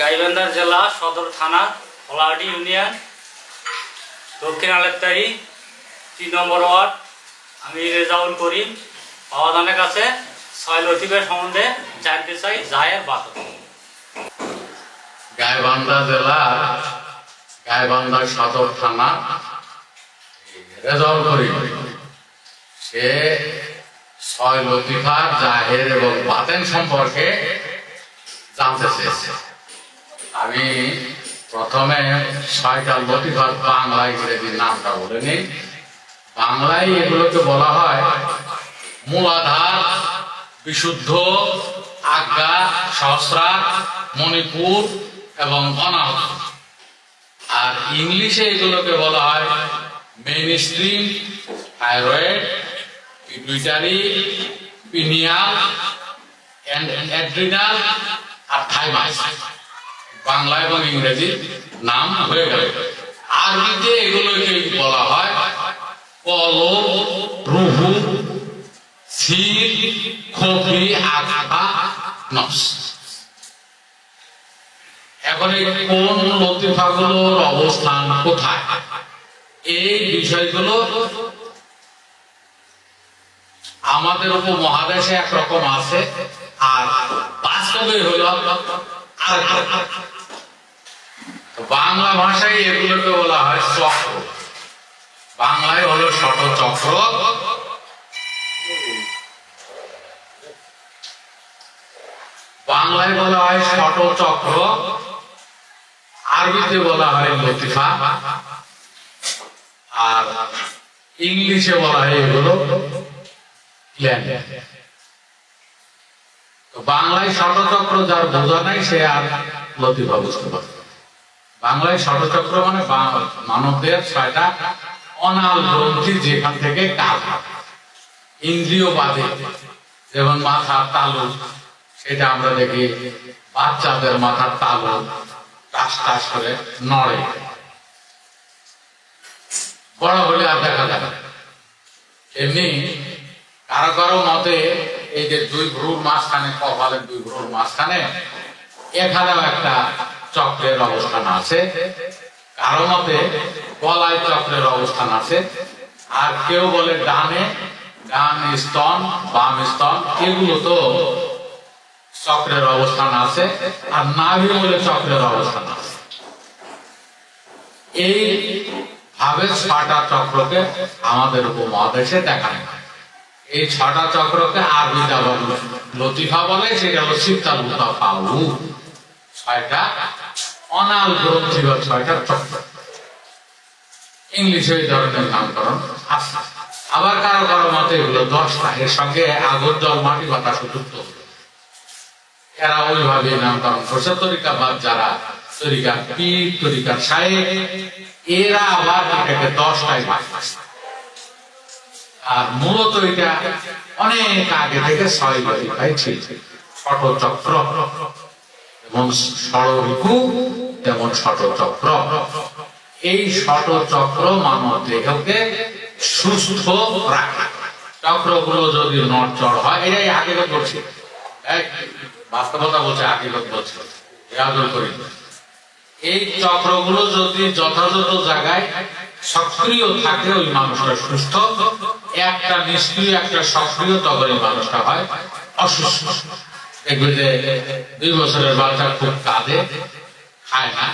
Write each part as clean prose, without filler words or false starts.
গাইবান্ধা জেলা সদর থানা হলাহাটি ইউনিয়ন দক্ষিণ আলেপ্তারি 3 নম্বর ওয়ার্ড। আমি রেজাউল করিম বাবাদানের কাছে ছয় লতিফের সম্বন্ধে জানতে চাই জাহের বাদক। গাইবান্ধা জেলা গাইবান্ধা সদর থানা রেজাউল করিম সে ছয় লতিফা জাহের এবং বাতেন সম্পর্কে জানতে চেয়েছে। আমি প্রথমে 6টা লতিফার বাংলা ইংরেজি নামটা বলে নিই। বাংলায় এগুলোকে বলা হয় মূলাধার, বিশুদ্ধ, আজ্ঞা, সহস্রার, মণিপুর এবং অনাহত। আর ইংলিশে এগুলোকে বলা হয় main stream, thyroid, pituitary, pineal, adrenal আর থাইমাস। বাংলা এবং ইংরেজি নাম হয়ে গেল। আরবিতে এগুলোকে বলা হয় কলব, রুহু, সির, খফি, আখা, নফস। এখন এই কোন লতিফাগুলোর অবস্থান কোথায়, এই বিষয়গুলো আমাদের উপমহাদেশে একরকম আছে, আর বাস্তবে হলো বাংলা ভাষায় এগুলোকে বলা হয় চক্র। বাংলায় হলো ষটচক্র, বাংলায় বলা হয় ষটচক্র, আরবিতে বলা হয় লতিফা, আর ইংলিশে বলা হয় এগুলো প্ল্যান। তো বাংলায় ষটচক্র যার বোঝা নাই সে আর লতিফা বুঝতে পারবে। বাংলায় ষটচক্র মানে মানবদের 6টা অনাল গ্রন্থি, যেখান থেকে কাজ ইন্দ্রিয় বাদে, যেমন মাথার তালু, সেটা আমরা দেখি বাচ্চাদের মাথার তালু টাস টাস করে নড়ে, বড় হলে আর দেখা যাবে। এমনি কারো কারো মতে এই যে 2 ভ্রুর মাঝখানে, কপালের 2 ভ্রুর মাঝখানে এখানেও একটা চক্রের অবস্থান আছে, কারো মতে গলায় চক্রের অবস্থান আছে, আর কেউ বলে ডান স্তন, বাম স্তন, এগুলো তো চক্রের অবস্থান আছে, আর নাভি বলে চক্রের অবস্থান আছে। এই ভাবে 6টা চক্রকে আমাদের উপমহাদেশে দেখা যায়। এই 6টা চক্রকে আরবিতে আবার লতিফা বলে, সেটা হলো সিত্তা লুতাফাউ, 6টা অনাল গ্রন্থি বা 6টা চক্র। ইংলিশে এই ধরনের নামকরণ আছে। আবার কারো কারো মতে এগুলো 10টা, এর সঙ্গে আগর জল, মাটি, বাতাস যুক্ত। এরা ওইভাবে নামকরণ করছে। তরিকাবাদ যারা, তরিকা পীর, তরিকা শায়েখ, এরা আবার এটাকে 10টায় ভাগ করছে। আর মূলত এটা অনেক আগে থেকে 6 লতিফাই ছিল। ষটচক্র, যেমন ষড়রিপু তেমন ষটচক্র। এই ষটচক্র মানব দেহকে সুস্থ রাখে। চক্রগুলো যদি নড়চড় হয়, এটাই হাকিকত বলছে, বাস্তবতা বলছে, হাকিকত বলছে। এই চক্রগুলো যদি যথাযথ জায়গায় সক্রিয় থাকে, ওই মানুষটা সুস্থ। একটা নিষ্ক্রিয়, একটা সক্রিয়, তখন এই মানুষটা হয় অসুস্থ। দেখবে যে 2 বছরের বাচ্চা খুব কাঁদে, খায় না,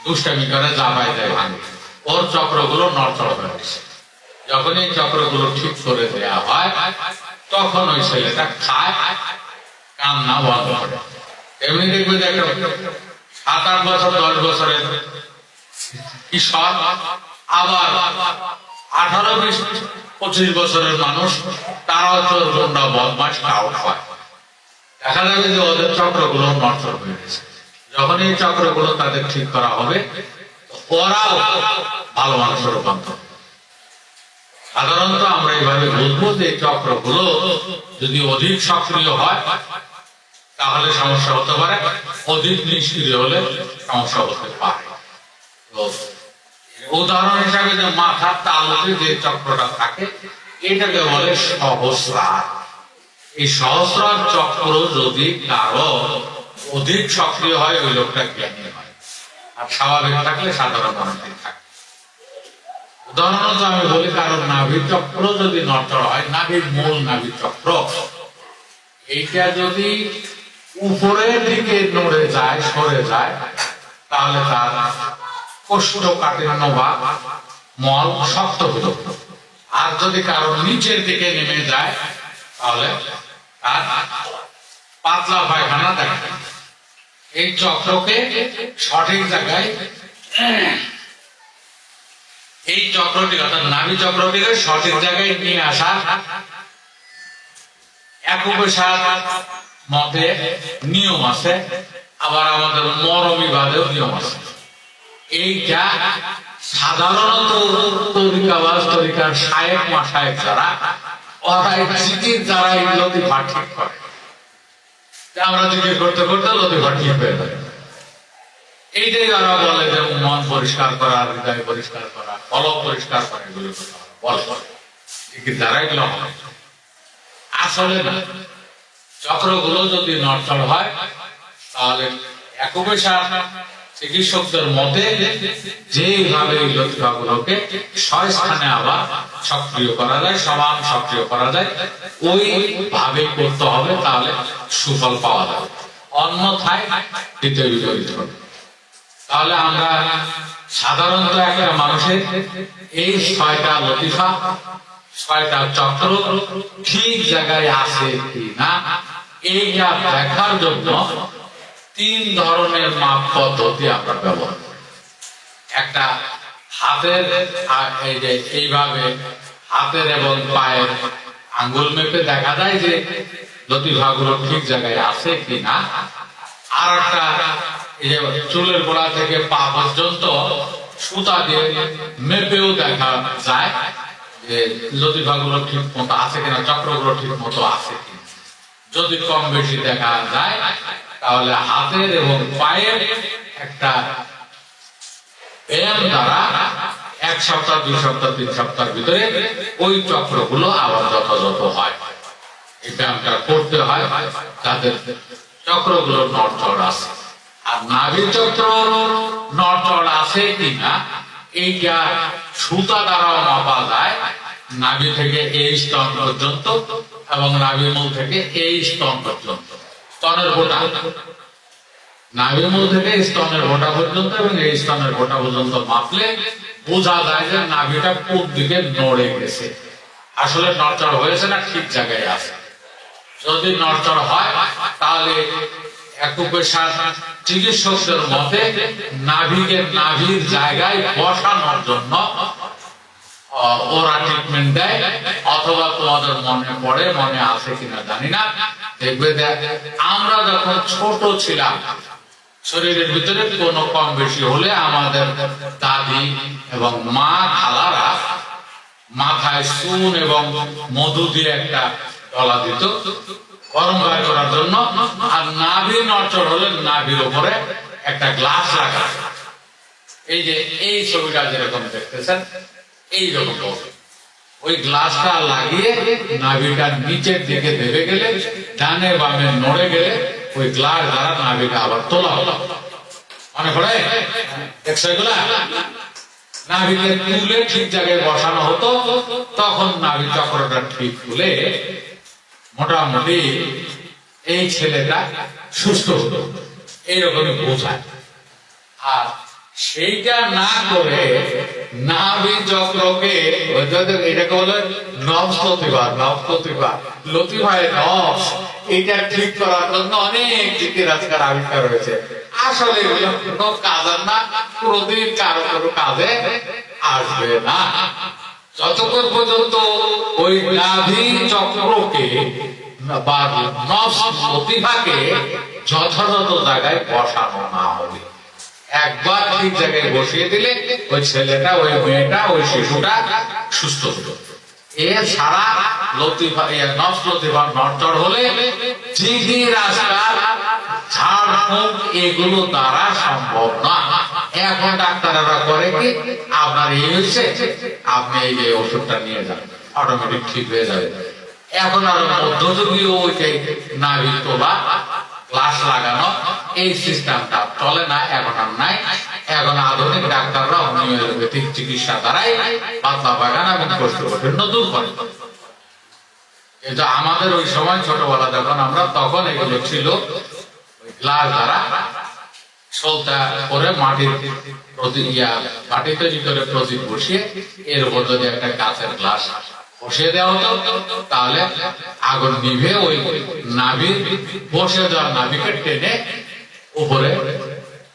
দুষ্টামি করে, জামাই দেয়, ভাঙে, ওর চক্রগুলো নড়চড় হয়ে গেছে। যখন এই চক্রগুলো ঠিক করে দেওয়া হয়, তখন ওই ছেলেটা খায়, কান্না বন্ধ করে। এমনি দেখবে যে একটা 7-8 বছর, 10 বছরের কিশোর, আবার 18, 20, 25 বছরের মানুষ, তারাও চোর, গুন্ডা, বদমাশ, টাউট হয়। দেখা যাবে যে ওদের চক্রগুলো নড়চড় হয়ে গেছে। যখন এই চক্রগুলো তাদের ঠিক করা হবে, ওরাও ভালো মানুষের রূপান্তর। সাধারণত আমরা এইভাবে বুঝবো যে এই চক্রগুলো যদি অধিক সক্রিয় হয় তাহলে সমস্যা হতে পারে, অধিক নিষ্ক্রিয় হলে সমস্যা হতে পারে। উদাহরণ হিসাবে যে মাথার তালুতে যে চক্রটা থাকে, এটাকে বলে সহস্রার। এই সহস্রার চক্র যদি কারো অধিক সক্রিয় হয় ওই লোকটা জ্ঞানী হয়, আর স্বাভাবিক থাকলে সাধারণ মানুষই থাকে। উদাহরণত আমি বলি, কারণ নাভি চক্র যদি নড়চড় হয়, নাভির মূল নাভি চক্র এইটা যদি উপরের দিকে নড়ে যায়, সরে যায়, তাহলে তার কোষ্ঠকাঠিন্য বা মল শক্ত হলো। আর যদি কারো নিচের দিকে নেমে যায়, তাহলে তার পাতলা পায়খানা দেখা যায়। এই চক্রকে সঠিক জায়গায়, এই চক্রটি অর্থাৎ নাভি চক্রটিকে সঠিক জায়গায় নিয়ে আসা একুপেশার মতে নিয়ম আছে, আবার আমাদের মরমিবাদেও নিয়ম আছে। এইটা সাধারণত তরিকার শায়েখ মাশায়েখ যারা, ওরা জিকির দ্বারা এই লতিফা ঠিক করে। আমরা জিকির করতে করতে লতিফা ঠিক হয়ে যায়। এইটাই ওরা বলে যে মন পরিষ্কার করা, হৃদয় পরিষ্কার করা, কলব পরিষ্কার করা, এগুলো বলে জিকির দ্বারা এগুলো হয়। আসলে না, চক্রগুলো যদি নড়চড় হয়, তাহলে একুপেশার চিকিৎসকদের মতে যেভাবে এই লতিফাগুলোকে স্থানে আবার সক্রিয় করা যায়, সমান সক্রিয় করা যায়, ওইভাবে করতে হবে, তাহলে সুফল পাওয়া যাবে। অন্যথায় দ্বিতীয় বিপরীত হবে। তাহলে আমরা সাধারণত একটা মানুষের এই 6টা লতিফা, 6টা চক্র ঠিক জায়গায় আছে কিনা, এইটা দেখার জন্য 3 ধরনের মাপ পদ্ধতি আমরা ব্যবহার করি। একটা হাতের, এই যে এইভাবে হাতের এবং পায়ের আঙ্গুল মেপে দেখা যায় যে লতিফাগুলো ঠিক জায়গায় আছে কিনা। আর একটা, এই যে চুলের গোড়া থেকে পা পর্যন্ত সুতা দিয়ে মেপেও দেখা যায় যে লতিফাগুলো ঠিক মতো আছে কিনা, চক্রগুলো ঠিক মতো আছে কিনা। যদি কম বেশি দেখা যায়, তাহলে হাতের এবং পায়ের একটা ব্যায়াম দ্বারা 1 সপ্তাহ, 2 সপ্তাহ, 3 সপ্তাহের ভিতরে ওই চক্রগুলো আবার যথাযথ হয়। এই ব্যায়ামটা করতে হয় তাদের চক্রগুলো নড়চড় আছে। আর নাভি চক্র নড়চড় আছে কিনা এইটা সুতা দ্বারাও মাপা যায়, নাভি থেকে এই স্তন পর্যন্ত এবং নাভি মূল থেকে এই স্তন পর্যন্ত, স্তনের গোটা, নাভি মূল থেকে স্তনের গোটা পর্যন্ত এবং এই স্তনের গোটা পর্যন্ত মাপলে বোঝা যায় যে নাভিটা কোন দিকে নড়ে গেছে, আসলে নড়চড় হয়েছে না ঠিক জায়গায় আছে। যদি নড়চড় হয়, তাহলে একুপেশার চিকিৎসকদের মতে নাভিকে নাভির জায়গায় বসানোর জন্য ওরা ট্রিটমেন্ট দেয়। অথবা তোমাদের মনে পড়ে, মনে আছে কিনা জানি না, দেখবে আমরা যখন ছোট ছিলাম, শরীরের ভিতরে কোনো কম বেশি হলে আমাদের দাদি এবং মা খালারা মাথায় চুন এবং মধু দিয়ে একটা ডলা দিত গরম বার করার জন্য। আর নাভি নড়চড় হলে নাভির উপরে একটা গ্লাস রাখা, এই যে এই ছবিটা যেরকম দেখতেছেন এইরকম, ওই গ্লাসটা লাগিয়ে নাভিটা নিচের দিকে দেবে গেলে, ডানে বামে নড়ে গেলে ওই গ্লাস দ্বারা নাভিটা আবার তোলা হলো। মনে পড়ে দেখছো এগুলা? নাভিকে তুলে ঠিক জায়গায় বসানো হতো, তখন নাভি চক্রটা ঠিক তুলে মোটামুটি এই ছেলেটা সুস্থ হতো, এইরকমই বোঝায়। আর সেইটা না করে নাভি চক্রকে, এটাকে বলে নবস লতিফা, নবস লতিফা, লতিফায় নবস, এটা ঠিক করার জন্য অনেক জিকির আজকাল আবিষ্কার হয়েছে। আসলে কোনো কাজের না, কোনদিন কারো কোনো কাজে আসবে না যতক্ষণ পর্যন্ত ওই নাভি চক্রকে বা নবস লতিফাকে যথাযথ জায়গায় বসানো না হবে। একবার ঠিক জায়গায় বসিয়ে দিলে ওই ছেলেটা, ওই মেয়েটা, ওই শিশুটা সুস্থ হতো। এছাড়া লতিফা, নবস লতিফা নড়চড় হলে জিকির আজকাল, ঝাড়ফুঁক এগুলো দ্বারা সম্ভব না। এখন ডাক্তাররা করে কি, আপনার এই হয়েছে, আপনি এই যে ওষুধটা নিয়ে যান, অটোমেটিক ঠিক হয়ে যাবে। এখন আর মধ্যযুগীয় ওই যে নাভি তোলা গ্লাস লাগানো, এই সিস্টেমটা চলে না, এখন আর নাই। এখন আধুনিক ডাক্তাররা হোমিওপ্যাথিক চিকিৎসা দ্বারাই পাতলা পায়খানা এবং কোষ্ঠকাঠিন্য দূর করে। কিন্তু আমাদের ওই সময় ছোটবেলা যখন আমরা, তখন এগুলো ছিল গ্লাস দ্বারা সলতা করে মাটি তৈরি করে প্রদীপ বসিয়ে এর উপর যদি একটা কাঁচের গ্লাস বসিয়ে দেওয়া হতো, তাহলে আগুন নিভে ওই নাভির বসে দেওয়া নাভিকে টেনে উপরে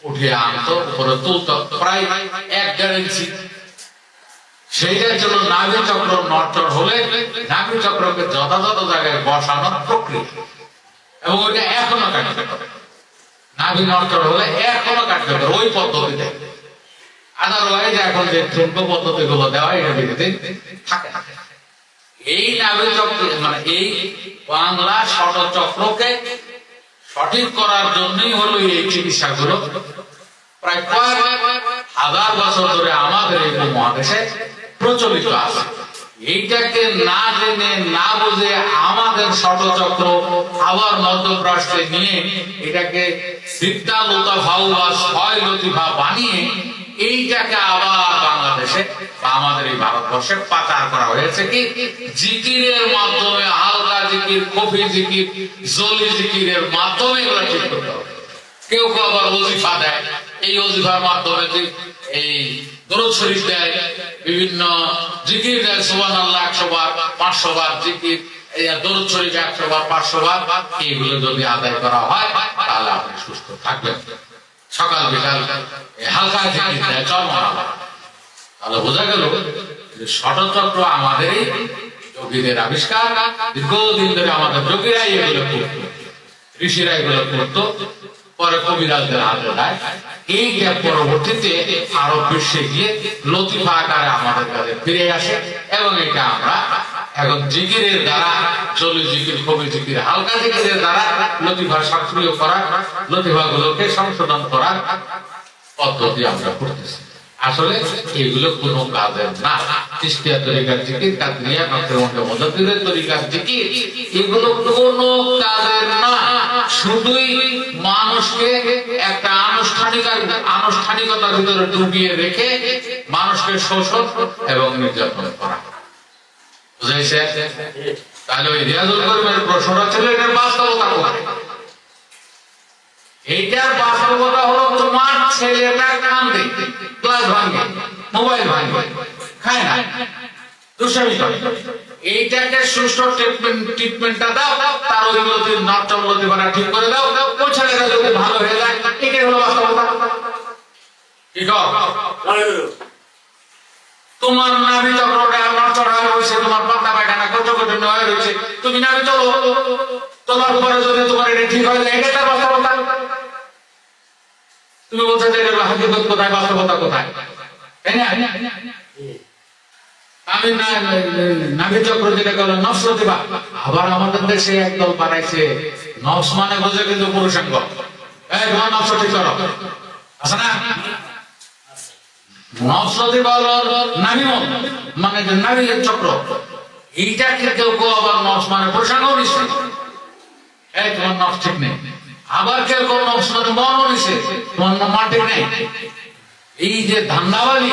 উঠিয়ে আনতো, উপরে তুলতো প্রায় 1-1.5 ইঞ্চি। সেইটার জন্য নাভি চক্র নড়চড় হলে নাভি চক্রকে যথাযথ জায়গায় বসানোর প্রক্রিয়া, এবং ওইটা এখনো কার্যকর। নাভি নড়চড় হলে এখনো কার্যকর ওই পদ্ধতিতে। আদারওয়াইজ এখন যে ঠুনক পদ্ধতি গুলো দেওয়া, এটা বেশিদিন থাকে না। এই নাভি চক্র মানে এই বাংলা ষটচক্রকে সঠিক করার জন্যই হলো এই চিকিৎসাগুলো প্রায় কয়েক হাজার বছর ধরে আমাদের এই মহাদেশে প্রচলিত আছে। এইটাকে না জেনে না বুঝে আমাদের ষটচক্র আবার মধ্যপ্রাচ্যে নিয়ে এটাকে সিদ্ধা লতিফা বা ছয় লতিফা বানিয়ে এইটাকে আবার বাংলাদেশে বা আমাদের এই ভারতবর্ষে পাচার করা হয়েছে। কি জিকিরের মাধ্যমে, হালকা জিকির, কফি জিকির, জলি জিকিরের মাধ্যমে এগুলো ঠিক করতে হবে। কেউ কেউ আবার ওজিফা দেয়, এই ওজিফার মাধ্যমে এই দরুদ শরীফ দেয়, বিভিন্ন জিকির দেয়, সুবহানাল্লাহ 100 বার 500 বার জিকির, এই দরুদ শরীফ 100 বার 500 বার, এইগুলো যদি আদায় করা হয় তাহলে আপনি সুস্থ থাকবেন। সকাল বিকাল হালকা জিকির দেয়, তাহলে বোঝা গেল ষটচক্র আমাদেরই যোগীদের আবিষ্কার। দীর্ঘদিন ধরে আমাদের যোগীরাই এগুলো করতো, ঋষিরা এগুলো করতো, পরে কবিরাজদের হাতে দেয়। এইটা পরবর্তীতে আরব বিশ্বে গিয়ে লতিফা আকারে আমাদের কাছে ফিরে আসে, এবং এটা আমরা এখন জিকিরের দ্বারা, জলি জিকির, কবি জিকির, হালকা জিকিরের দ্বারা লতিফা সক্রিয় করা, লতিফা গুলোকে সংশোধন করার পদ্ধতি আমরা করতেছি। আসলে এগুলো কোনো কাজের না। চিশতিয়া তরিকার জিকির, কাদরিয়া নকশবন্দি মুজাদ্দিদের তরিকার জিকির, এগুলো কোনো কাজের না। শুধুই মানুষকে একটা আনুষ্ঠানিকতার ভিতরে ডুবিয়ে রেখে মানুষকে শোষণ এবং নির্যাতন করা। বুঝাইছে? তাহলে ওই রিয়াজুল করিমের প্রশ্নটা ছিল এটার বাস্তবতা কোথায়? এইটার বাস্তবতা হলো তোমার ছেলেটা কান্দে, ক্লাস ভাঙে, মোবাইল ভাঙে, খায় না, দুষ্টামি করে, এইটাকে সুষ্ঠু ট্রিটমেন্টটা দাও, তার ওই নড়চড় লতিফাটা ঠিক করে দাও, ওই ছেলেটা যদি ভালো হয়ে যায়, এটাই হলো বাস্তবতা। কি কর? তোমার নাভি চক্রটা নড়চড় হয়ে রয়েছে, তোমার পাতলা পায়খানা কোষ্ঠকাঠিন্য হয়ে রয়েছে, তুমি নাভি চলো, তোমার উপরে যদি তোমার এটা ঠিক হয়ে যায়, এটা তার বাস্তবতা। তুমি বলছো যে এটা হাকিকত কোথায়, বাস্তবতা কোথায়? তাই না? আমি নাভি চক্র যেটাকে বলে নফস লতিফা, আবার আমাদের দেশে একদল বানাইছে নফস মানে বোঝে কিন্তু পুরুষাঙ্গ। এই তোমার নফস ঠিক করো, আছে না? নফস লতিফা হলো নাভি মানে নাভি চক্র, এইটাকে কেউ কেউ আবার নফস মানে পুরুষাঙ্গ নিচ্ছে। এই তোমার নফস ঠিক নেই। আবার কেউ কেউ নফস মানে মনও নিচ্ছে, তোমার মন ঠিক নেই। এই যে ধান্দাবাজি,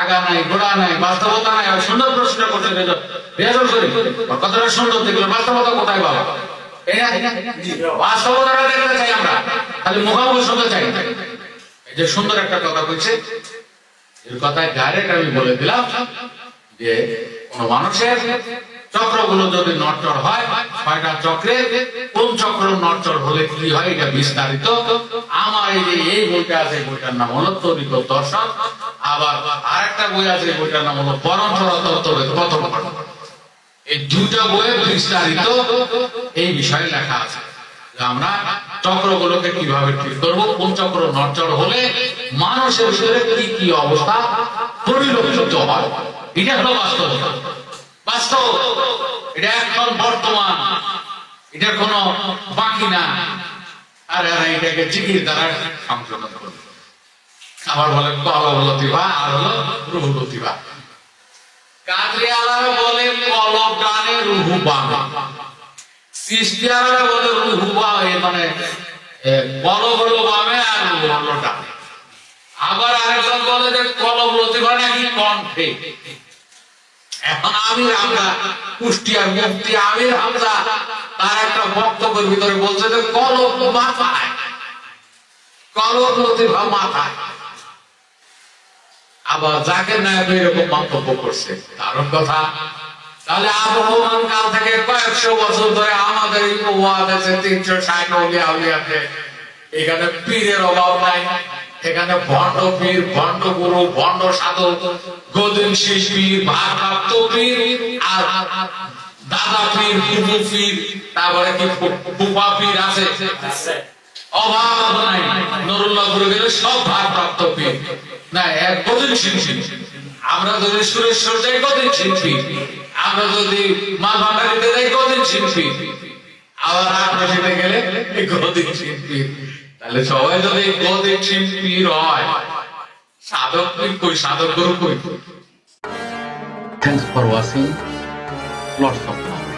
আগা নাই, গোড়া নাই, বাস্তবতা নাই। সুন্দর প্রশ্ন করতে রেজাল্ট করি, কতটা সুন্দর দেখলো, বাস্তবতা কোথায় বাবা? বাস্তবতাটা দেখতে চাই আমরা, খালি মুখামুখি শুনতে চাই। এই যে সুন্দর একটা কথা বলছে, এর কথায় ডাইরেক্ট আমি বলে দিলাম যে কোন মানুষের চক্রগুলো যদি নড়চড় হয়, 6টা চক্রে কোন চক্র নড়চড় হলে কি হয়, এটা বিস্তারিত আমার এই বইটা আছে, বইটার নাম হলো তরিকত দর্শন। আবার আরেকটা বই আছে, বইটার নাম হলো পরম্পরা তত্ত্বের প্রথম খণ্ড। এই দুটা বইয়ে বিস্তারিত এই বিষয়ে লেখা আছে যে আমরা চক্রগুলোকে কিভাবে ঠিক করবো, কোন চক্র নড়চড় হলে মানুষের ভিতরে কি কি অবস্থা পরিলক্ষিত হয়। এটা হলো বাস্তবতা, বাস্তব। এটা এখন বর্তমান, এটা কোনো বাকি না। আর এটাকে জিকির দ্বারা সংশোধন করবে। আবার বলে কলব লতিফা আর হলো রুহ লতিফা। কাদরিয়ালারা বলে কলব ডানে রুহু বামে, চিশতিয়ালারা বলে রুহু বামে, মানে কলম হলো বামে আর হলো ডানে। আবার আরেকজন বলে যে কলম লতিফা নাকি কণ্ঠে। এখন আমির হামজা কুষ্টিয়ার মুফতি আমির হামজা তার একটা বক্তব্যের ভিতরে বলছে যে কলম মাথায়, কলম লতিফা মাথায়। আবার জাকির নায়েক এরকম মন্তব্য করছে। কারণ কথা, তাহলে আবহমান কাল থেকে কয়েকশো বছর ধরে আমাদের এই উপমহাদেশে 360 আউলিয়া আউলিয়াতে এখানে পীরের অভাব নাই। এখানে ভণ্ড পীর, ভণ্ড গুরু, ভণ্ড সাধক, গদিন পীর, ভারপ্রাপ্ত পীর, আর দাদা পীর, ফুফু পীর, তারপরে কি ফুফা পীর আছে, অভাব নাই। নুরুল্লাহ গুরু গেলে সব ভারপ্রাপ্ত পীর না, এক গদিন শিল্পী। আমরা যদি সুরেশ্বর যাই গদিন শিল্পী, আমরা যদি মালভান্ডারিতে যাই গদিন শিল্পী, আবার আগ্রসীতে গেলে গদিন শিল্পী। তাহলে সবাই যদি গদিন শিল্পীর হয়, সাধক কই, সাধক গুরু কই? Thanks for watching. Lots of love.